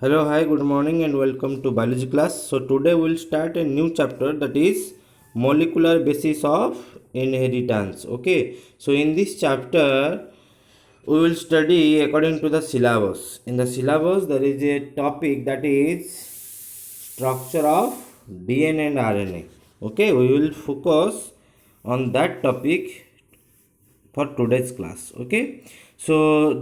Hello, hi, good morning, and welcome to biology class. So, today we'll start a new chapter, that is molecular basis of inheritance. Okay, so in this chapter, we will study according to the syllabus. In the syllabus, there is a topic that is structure of DNA and RNA. Okay, we will focus on that topic for today's class. Okay, so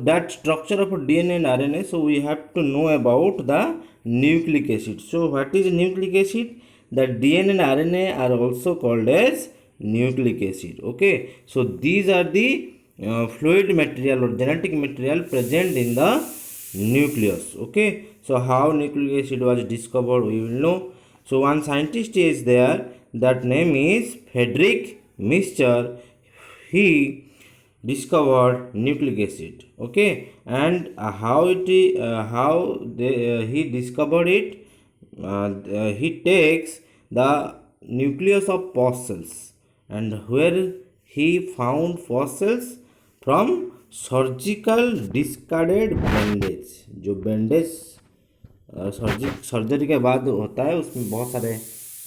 that structure of DNA and RNA, so we have to know about the nucleic acid. So what is nucleic acid? That DNA and RNA are also called as nucleic acid. Okay, so these are the fluid material or genetic material present in the nucleus. Okay, so how nucleic acid was discovered, we will know. So one scientist is there, that name is Frederick Mister. He discovered nucleic acid. Okay, and he discovered it. He takes the nucleus of fossils, and where he found fossils from surgical discarded bandage. जो bandage surgery के बाद होता है, उसमें बहुत सारे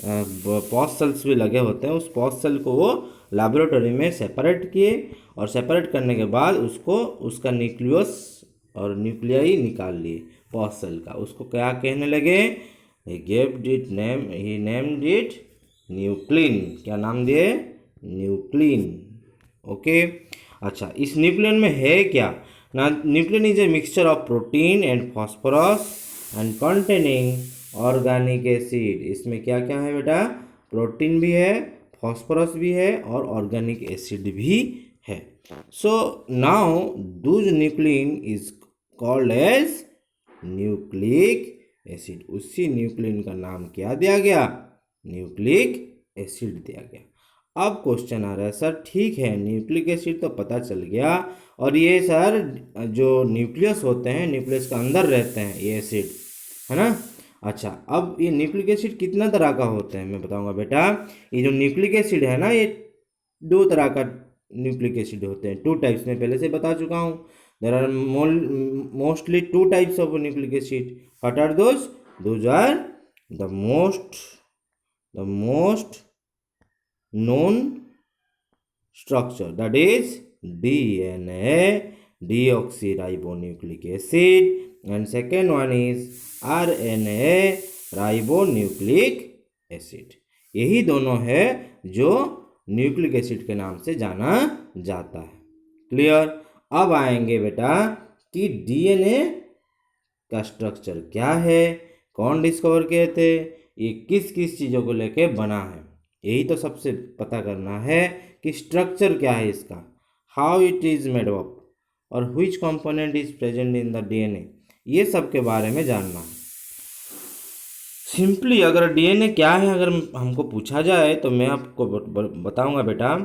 POS sales भी लगे होते हैं। उस पॉस सेल को वो लैबोरेटरी में सेपरेट किए, और सेपरेट करने के बाद उसको उसका न्यूक्लियस और न्यूक्लियाई निकाल लिए पॉस सेल का। उसको क्या कहने लगे? ही नेम्ड इट न्यूक्लिन। क्या नाम दिए? न्यूक्लिन। ओके, अच्छा, इस न्यूक्लियन में है क्या ना? Nucleon is a mixture of protein and phosphorus and containing organic acid. इसमें क्या क्या है बेटा? प्रोटीन भी है, फॉस्फोरस भी है, और ऑर्गेनिक एसिड भी है। So now those nuclein is called as nucleic acid. उसी न्यूक्लिन का नाम क्या दिया गया? न्यूक्लिक एसिड दिया गया। अब क्वेश्चन आ रहा है, सर ठीक है, न्यूक्लिक एसिड तो पता चल गया, और ये सर जो न्यूक्लियस होते हैं, न्यूक्लियस के अंदर रहते हैं ये एसिड, है ना? अच्छा, अब ये न्यूक्लिक एसिड कितना तरह का होते हैं मैं बताऊंगा बेटा। ये जो न्यूक्लिक एसिड है ना, ये दो तरह का न्यूक्लिक एसिड होते हैं, टू टाइप्स में पहले से बता चुका हूँ। There are mostly two types of nucleic acid. What are those? Those are the most known structure, that is DNA, deoxyribonucleic acid, and second one is RNA, ribonucleic acid। यही दोनों है जो न्यूक्लिक एसिड के नाम से जाना जाता है। क्लियर? अब आएंगे बेटा कि डीएनए का स्ट्रक्चर क्या है, कौन डिस्कवर किए थे, ये किस किस चीज़ों को लेके बना है, यही तो सबसे पता करना है कि स्ट्रक्चर क्या है इसका, how it is made up, और which component is present in the DNA, ये सब के बारे में जानना है। सिंपली अगर डीएनए क्या है अगर हमको पूछा जाए, तो मैं आपको बताऊंगा बेटा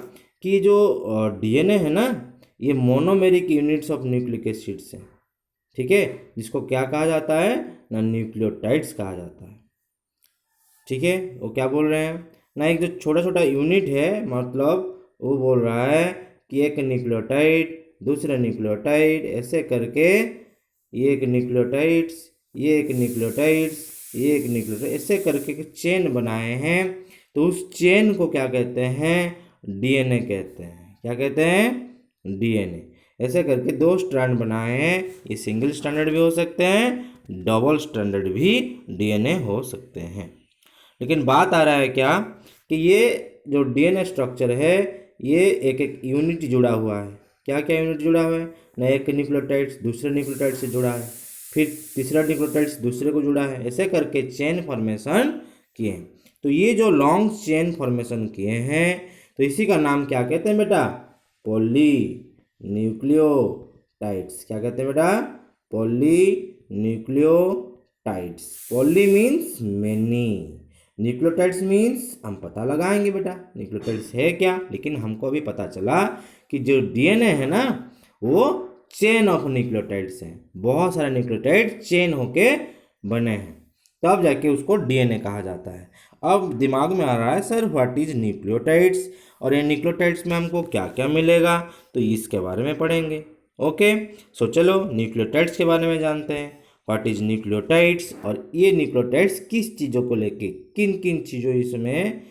कि जो डीएनए है ना, ये monomeric units of nucleic acids हैं। ठीक है, जिसको क्या कहा जाता है ना? न्यूक्लियोटाइड्स कहा जाता है। ठीक है, वो क्या बोल रहे हैं ना, एक जो छोटा छोटा यूनिट है, मतलब वो बोल रहा है कि एक न्यूक्लियोटाइड, दूसरा न्यूक्लियोटाइड, ऐसे करके ये एक न्यूक्लियोटाइड्स, ये एक न्यूक्लियोटाइड्स, ये एक न्यूक्लियोटाइड, ऐसे करके चेन बनाए हैं। तो उस चेन को क्या कहते हैं? डीएनए कहते हैं। क्या कहते हैं? डीएनए। ऐसे करके दो स्ट्रैंड बनाए हैं। ये सिंगल स्ट्रैंडेड भी हो सकते हैं, डबल स्ट्रैंडेड भी डीएनए हो सकते हैं। लेकिन बात आ रहा है क्या कि ये जो डीएनए स्ट्रक्चर है, ये एक एक यूनिट जुड़ा हुआ है। क्या क्या यूनिट जुड़ा हुआ है ना? एक न्यूक्लियोटाइड्स दूसरे न्यूक्लियोटाइड से जुड़ा है, फिर तीसरा न्यूक्लियोटाइड्स दूसरे को जुड़ा है, ऐसे करके चेन फॉर्मेशन किए हैं। तो ये जो लॉन्ग चेन फॉर्मेशन किए हैं, तो इसी का नाम क्या कहते हैं बेटा? Poly nucleotides. क्या कहते हैं बेटा? Poly nucleotides. Poly means many, nucleotides means हम पता लगाएंगे बेटा न्यूक्लियोटाइड्स है क्या। लेकिन हमको अभी पता चला कि जो डीएनए है ना, वो चेन ऑफ न्यूक्लियोटाइड्स हैं। बहुत सारे न्यूक्लियोटाइड चेन होके बने हैं, तब जाके उसको डीएनए कहा जाता है। अब दिमाग में आ रहा है, सर व्हाट इज न्यूक्लियोटाइड्स, और ये न्यूक्लियोटाइड्स में हमको क्या क्या मिलेगा, तो इसके बारे में पढ़ेंगे। ओके, सो चलो न्यूक्लियोटाइड्स के बारे में जानते हैं। व्हाट इज न्यूक्लियोटाइड्स, और ये न्यूक्लियोटाइड्स किस चीज़ों को लेके, किन किन चीज़ों इसमें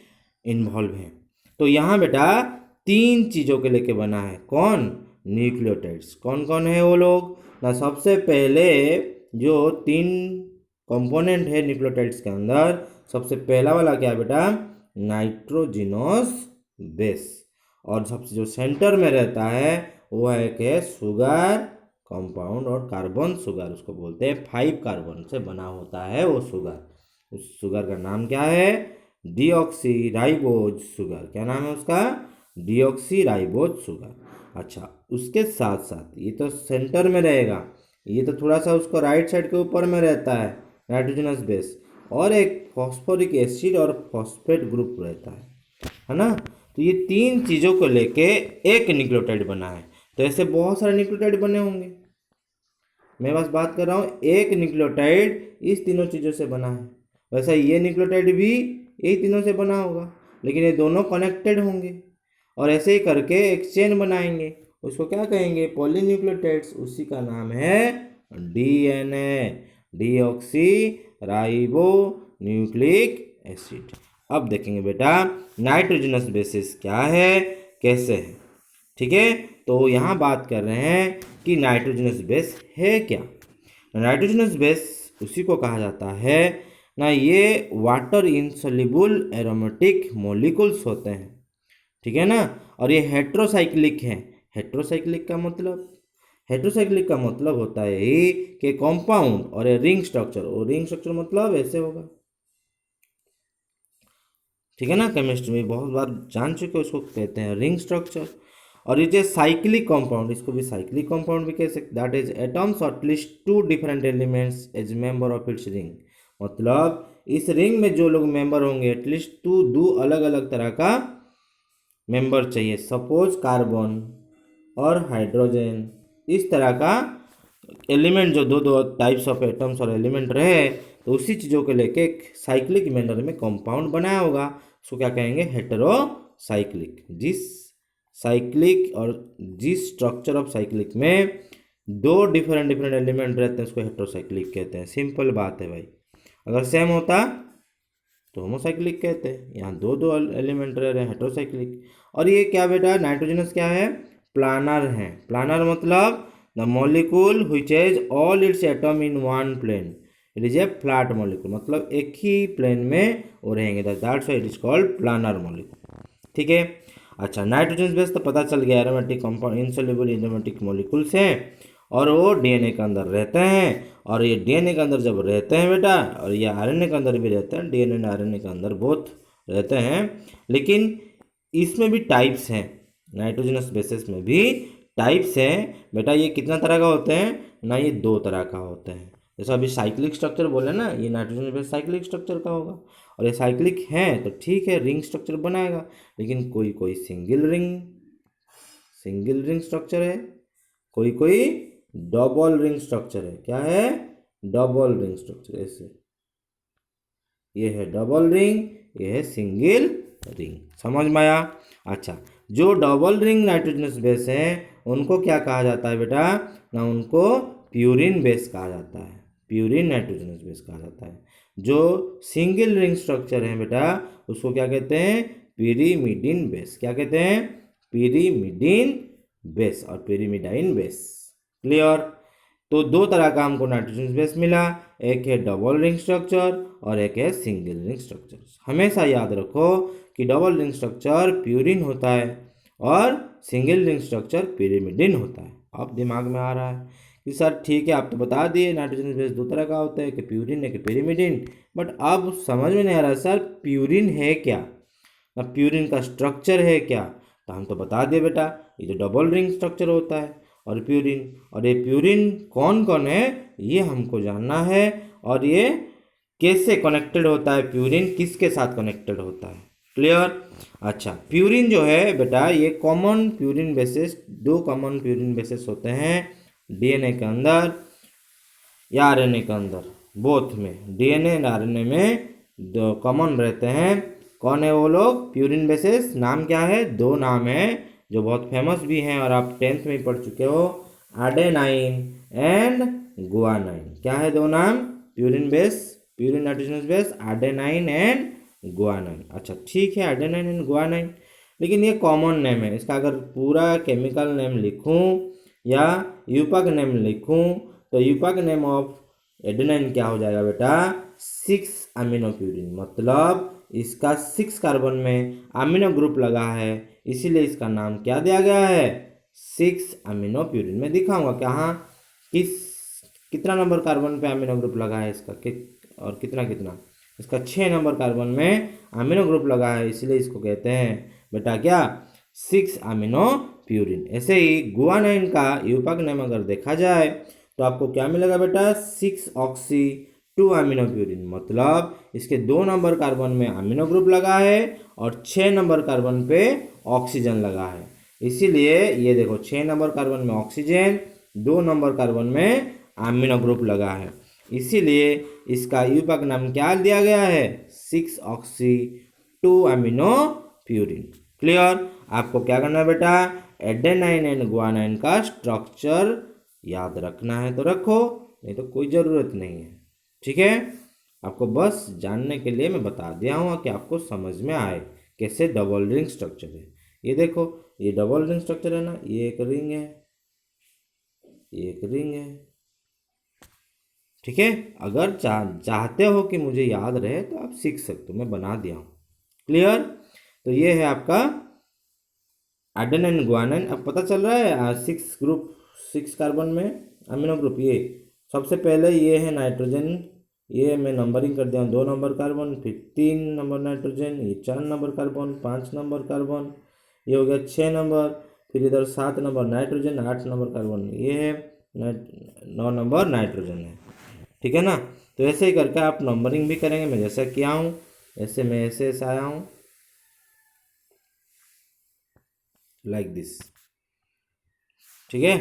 इन्वॉल्व हैं। तो यहाँ बेटा 3 चीज़ों के लेके बना है। कौन? न्यूक्लियोटाइड्स। कौन कौन है वो लोग ना? सबसे पहले जो 3 कंपोनेंट है न्यूक्लियोटाइड्स के अंदर, सबसे पहला वाला क्या है बेटा? Nitrogenous base. और सबसे जो सेंटर में रहता है वो है कि शुगर कंपाउंड, और कार्बन शुगर उसको बोलते हैं। 5 कार्बन से बना होता है वो शुगर। उस शुगर का नाम क्या है? Deoxy ribose sugar. क्या नाम है उसका? Deoxy ribose sugar. अच्छा, उसके साथ साथ ये तो सेंटर में रहेगा, ये तो थोड़ा सा उसको राइट साइड के ऊपर में रहता है नाइट्रोजनस बेस, और एक फॉस्फोरिक एसिड और फॉस्फेट ग्रुप रहता है ना। तो ये 3 चीज़ों को लेके एक न्यूक्लियोटाइड बना है। तो ऐसे बहुत सारे न्यूक्लियोटाइड बने होंगे। मैं बस बात कर रहा हूँ एक न्यूक्लियोटाइड इस तीनों चीज़ों से बना है। वैसा ये न्यूक्लियोटाइड भी यही तीनों से बना होगा, लेकिन ये दोनों कनेक्टेड होंगे और ऐसे ही करके एक चेन बनाएंगे। उसको क्या कहेंगे? पॉलीन्यूक्लियोटाइड्स। उसी का नाम है DNA, deoxy ribo nucleic acid. अब देखेंगे बेटा नाइट्रोजनस बेसिस क्या है, कैसे है। ठीक है, तो यहाँ बात कर रहे हैं कि नाइट्रोजनस बेस है क्या। नाइट्रोजनस बेस उसी को कहा जाता है ना, ये वाटर इनसोल्युबल एरोमेटिक मॉलिक्यूल्स होते हैं। ठीक है ना, और ये हेट्रोसाइक्लिक है। हेट्रोसाइक्लिक का मतलब, हेट्रोसाइक्लिक का मतलब होता है ये कि कंपाउंड और ए रिंग स्ट्रक्चर, और रिंग स्ट्रक्चर मतलब ऐसे होगा। ठीक है ना, केमिस्ट्री में बहुत बार जान चुके, उसको कहते हैं रिंग स्ट्रक्चर। और ये साइक्लिक कंपाउंड, इसको भी साइक्लिक कंपाउंड भी कह सकते, दैट इज एटम्स और at least 2 different elements as member of its ring. मतलब इस रिंग में जो लोग मेंबर होंगे एटलीस्ट 2 अलग अलग तरह का मेंबर चाहिए। सपोज कार्बन और हाइड्रोजन, इस तरह का एलिमेंट जो दो टाइप्स ऑफ एटम्स और एलिमेंट रहे, तो उसी चीज़ों को लेके एक साइक्लिक मैनर में कंपाउंड बनाया होगा। उसको क्या कहेंगे? हेटेरोसाइक्लिक। जिस साइक्लिक और जिस स्ट्रक्चर ऑफ साइक्लिक में 2 डिफरेंट एलिमेंट रहते हैं उसको हेटेरोसाइक्लिक कहते हैं। सिंपल बात है भाई। अगर सेम होता तो होमोसाइक्लिक कहते हैं। यहाँ 2 एलिमेंट रह रहे हैं, हेटेरोसाइक्लिक। और ये क्या बेटा नाइट्रोजनस क्या है? प्लानर है। प्लानर मतलब the molecule which has all its atom in one plane, it is a flat molecule. मतलब एक ही प्लेन में वो रहेंगे, that's why it is called planar molecule. ठीक है, अच्छा नाइट्रोजन बेस तो पता चल गया, aromatic compound insoluble aromatic molecules हैं और वो डीएनए के अंदर रहते हैं। और ये डीएनए के अंदर जब रहते हैं बेटा, और ये आरएनए के अंदर भी रहते हैं, डीएनए और आरएनए के अंदर बोथ रहते हैं, लेकिन इसमें भी टाइप्स हैं। नाइट्रोजनस बेसिस में भी टाइप्स हैं बेटा। ये कितना तरह का होते हैं ना? ये 2 तरह का होते हैं। जैसा अभी साइक्लिक स्ट्रक्चर बोले ना, ये नाइट्रोजन बेस साइक्लिक स्ट्रक्चर का होगा। और ये साइक्लिक है तो ठीक है, रिंग स्ट्रक्चर बनाएगा, लेकिन कोई कोई सिंगल रिंग स्ट्रक्चर है, कोई कोई डबल रिंग स्ट्रक्चर है। क्या है? Double ring structure. ऐसे ये है डबल रिंग, ये है सिंगल रिंग। समझ में आया? अच्छा, जो डबल रिंग नाइट्रोजनस बेस हैं उनको क्या कहा जाता है बेटा ना? उनको प्यूरिन बेस कहा जाता है। प्यूरिन नाइट्रोजनस बेस कहा जाता है। जो सिंगल रिंग स्ट्रक्चर है बेटा उसको क्या कहते हैं? Pyrimidine base. क्या कहते हैं? पिरिमिडिन बेस और पिरिमिडाइन बेस। क्लियर? तो 2 तरह का हमको नाइट्रोजन बेस मिला, एक है डबल रिंग स्ट्रक्चर और एक है सिंगल रिंग स्ट्रक्चर। हमेशा याद रखो कि डबल रिंग स्ट्रक्चर प्यूरिन होता है और सिंगल रिंग स्ट्रक्चर पिरिमिडिन होता है। अब दिमाग में आ रहा है कि सर ठीक है, आप तो बता दिए नाइट्रोजन बेस 2 तरह का होता है, कि प्यूरिन है कि पिरिमिडिन, बट अब समझ में नहीं आ रहा सर प्यूरिन है क्या, ना प्यूरिन का स्ट्रक्चर है क्या। तो हम तो बता दिए बेटा, ये जो डबल रिंग स्ट्रक्चर होता है और प्यूरिन, और ये प्यूरिन कौन कौन है ये हमको जानना है, और ये कैसे कनेक्टेड होता है, प्यूरिन किसके साथ कनेक्टेड होता है। क्लियर? अच्छा, प्यूरिन जो है बेटा ये common purine basis, 2 common purine basis होते हैं डीएनए के अंदर या आरएनए के अंदर, बोथ में। डीएनए और आरएनए में 2 कॉमन रहते हैं। कौन है वो लोग प्यूरिन बेसिस? नाम क्या है? 2 नाम है जो बहुत फेमस भी हैं और आप 10th में पढ़ चुके हो, एडेनाइन एंड गुआनाइन। क्या है दो नाम? Purine base, purine nitrogenous base adenine and guanine. अच्छा ठीक है, एडेनाइन एंड गुआनाइन, लेकिन ये कॉमन नेम है। इसका अगर पूरा केमिकल नेम लिखूं या यूपक नेम लिखूं तो यूपक नेम ऑफ एडेनाइन क्या हो जाएगा बेटा? 6 अमीनो प्यूरिन। मतलब इसका 6 कार्बन में अमीनो ग्रुप लगा है, इसीलिए इसका नाम क्या दिया गया है? 6 अमीनो प्यूरिन। मैं दिखाऊंगा कहाँ कितना नंबर कार्बन पे अमीनो ग्रुप लगा है इसका और कितना कितना। इसका 6 नंबर कार्बन में अमीनो ग्रुप लगा है, इसलिए इसको कहते हैं बेटा क्या? 6 अमीनो प्यूरिन। ऐसे ही गुआनाइन का यूपक नेम अगर देखा जाए तो आपको क्या मिलेगा बेटा? 6 ऑक्सी 2 अमीनो प्यूरिन। मतलब इसके 2 नंबर कार्बन में अमीनो ग्रुप लगा है और 6 नंबर कार्बन पे ऑक्सीजन लगा है, इसीलिए ये देखो 6 नंबर कार्बन में ऑक्सीजन, 2 नंबर कार्बन में अमीनो ग्रुप लगा है, इसीलिए इसका यूपक नाम क्या दिया गया है? 6 ऑक्सी 2 अमीनो प्यूरिन। क्लियर? आपको क्या करना है बेटा? एडेनाइन एंड गुआनाइन का स्ट्रक्चर याद रखना है तो रखो, नहीं तो कोई ज़रूरत नहीं है। ठीक है, आपको बस जानने के लिए मैं बता दिया हूँ कि आपको समझ में आए कैसे डबल रिंग स्ट्रक्चर है। ये देखो, ये डबल रिंग स्ट्रक्चर है ना, ये एक रिंग है, ये एक रिंग है। ठीक है, अगर चाहते हो कि मुझे याद रहे तो आप सीख सकते हो, मैं बना दिया हूँ। क्लियर? तो ये है आपका एडेनाइन गुआनाइन। अब पता चल रहा है 6 ग्रुप, 6 कार्बन में अमीनो ग्रुप। ये सबसे पहले ये है नाइट्रोजन, ये मैं नंबरिंग कर दिया हूँ, 2 नंबर कार्बन, फिर 3 नंबर नाइट्रोजन, ये 4 नंबर कार्बन, 5 नंबर कार्बन, ये हो गया 6 नंबर, फिर इधर 7 नंबर नाइट्रोजन, 8 नंबर कार्बन, ये है 9 नंबर नाइट्रोजन है। ठीक है ना? तो ऐसे ही करके आप नंबरिंग भी करेंगे। मैं जैसा किया हूँ ऐसे मैं ऐसे आया हूँ, लाइक दिस। ठीक है,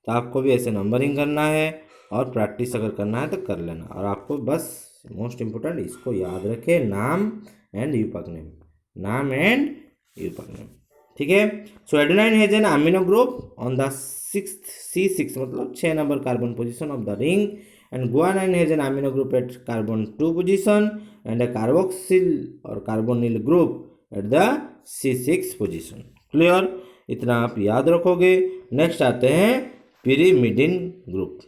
तो आपको भी ऐसे नंबरिंग करना है और प्रैक्टिस अगर करना है तो कर लेना। और आपको बस मोस्ट इम्पोर्टेंट इसको याद रखें, नाम एंड यूपक नेम, नाम एंड यूपक नेम। ठीक है, so adenine has an amino group on the 6th C6, मतलब 6 number carbon position of the ring, and guanine has an amino group at carbon 2 position and a carboxyl और carbonyl group at the C6 position. Clear? इतना आप याद रखोगे। Next आते हैं pyrimidine group,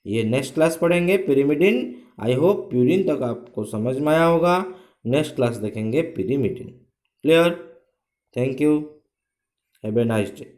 ये next class पढ़ेंगे पिरिमिडिन। आई होप प्यूरिन तक आपको समझ में आया होगा। नेक्स्ट क्लास देखेंगे pyrimidine. Clear? Thank you, have a nice day.